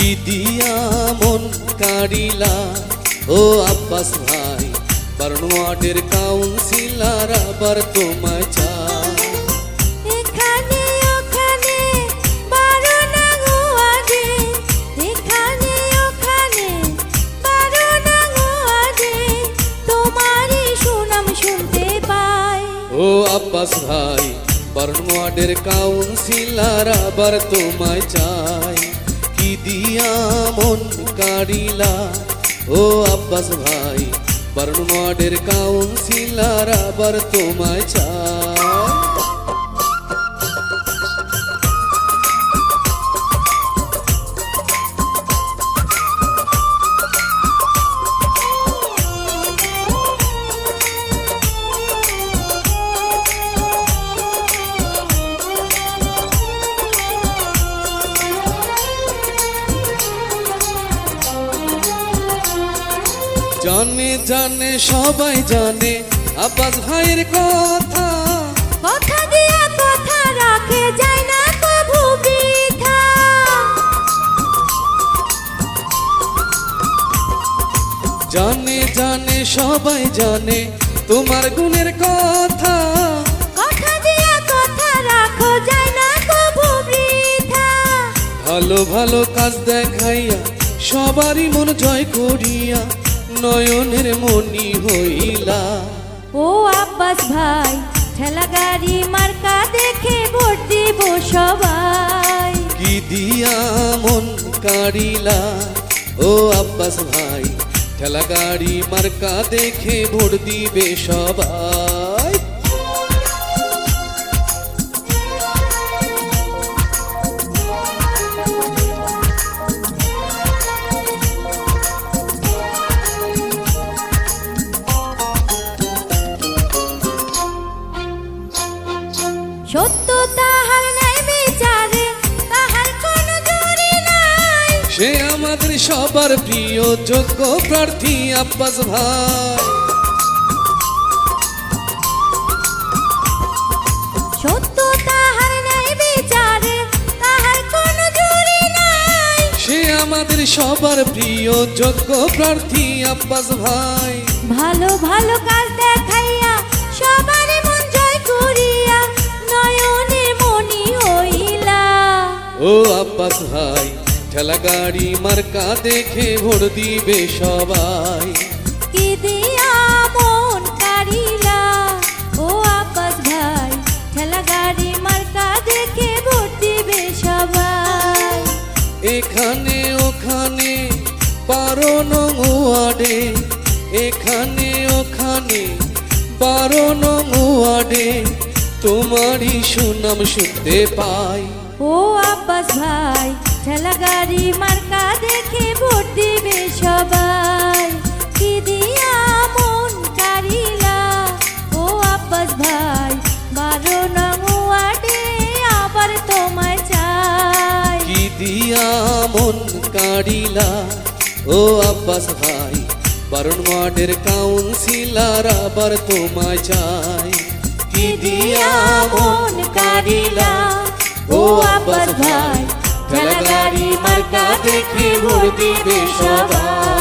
কি দিয়া মন কাড়িলা ও আব্বাস ভাই, বারোয়ার্ডের কাউন্সিলর আবার তোমায় চায়। এখানে ওখানে 12 নং ওয়ার্ডে, এখানে ওখানে 12 নং ওয়ার্ডে তোমারই সুনাম শুনতে পাই। ও আব্বাস ভাই, বারোয়ার্ডের কাউন্সিলর আবার তোমায় চায়। কি দিয়া মন কাড়িলা ও আব্বাস ভাই, বারোয়ার্ডের কাউন্সিলর আবার তোমায় চায়। জানে জানে সবাই জানে আব্বাস ভাইয়ের কথা, কথা দিয়া কথা রাখে যায় না কভু বৃথা। জানে জানে সবাই জানে তোমার গুণের কথা, কথা দিয়া কথা রাখো যায় না কভু বৃথা। ভালো ভালো কাজ দেখাইয়া সবারই মন জয় করিয়া নয়নের মনি হইলা। ও আব্বাস ভাই, ঠেলা গাড়ি মার্কা দেখে ভোট দিব সবাই। কি দিয়া মন কাড়িলা ও আব্বাস ভাই, ঠেলা গাড়ি মার্কা দেখে ভোট দিবে সবাই। সত্য তাহার নাই বিচারে, তাহার কোনো জুরি নাই। সে আমাদের সবার প্রিয় যোগ্য প্রার্থী আব্বাস ভাই। সত্য তাহার নাই বিচারে, তাহার কোনো জুরি নাই। সে আমাদের সবার প্রিয় যোগ্য প্রার্থী আব্বাস ভাই। ভালো ভালো কাজ দেখাইয়া সবার মন জয় করিয়া নয়নে মনি হইলা। ও আব্বাস ভাই, ঠেলা গাড়ি মার্কা দেখে ভোট দিবে সবাই। কি দিয়া মন কাড়িলা ও আব্বাস ভাই, ঠেলা গাড়ি মার্কা দেখে ভোট দিবে সবাই। এখানে ওখানে 12 নং ওয়ার্ডে, এখানে ওখানে 12 নং ওয়ার্ডে তোমারই সুনাম শুনতে পাই। ও আব্বাস ভাই, ঠেলা গাড়ি মার্কা দেখে ভোট দিবে সবাই। কি দিয়া মন কাড়িলা ও আব্বাস ভাই, 12 নং ওয়ার্ডে আবার তোমায় চাই। কি দিয়া মন কাড়িলা ও আব্বাস ভাই, বারোয়ার্ডের কাউন্সিলর আবার তোমায় চাই। কি দিয়া মন কাড়িলা ও আব্বাস ভাই, ঠেলা গাড়ি মার্কা দেখে ভোট দিবে সবাই।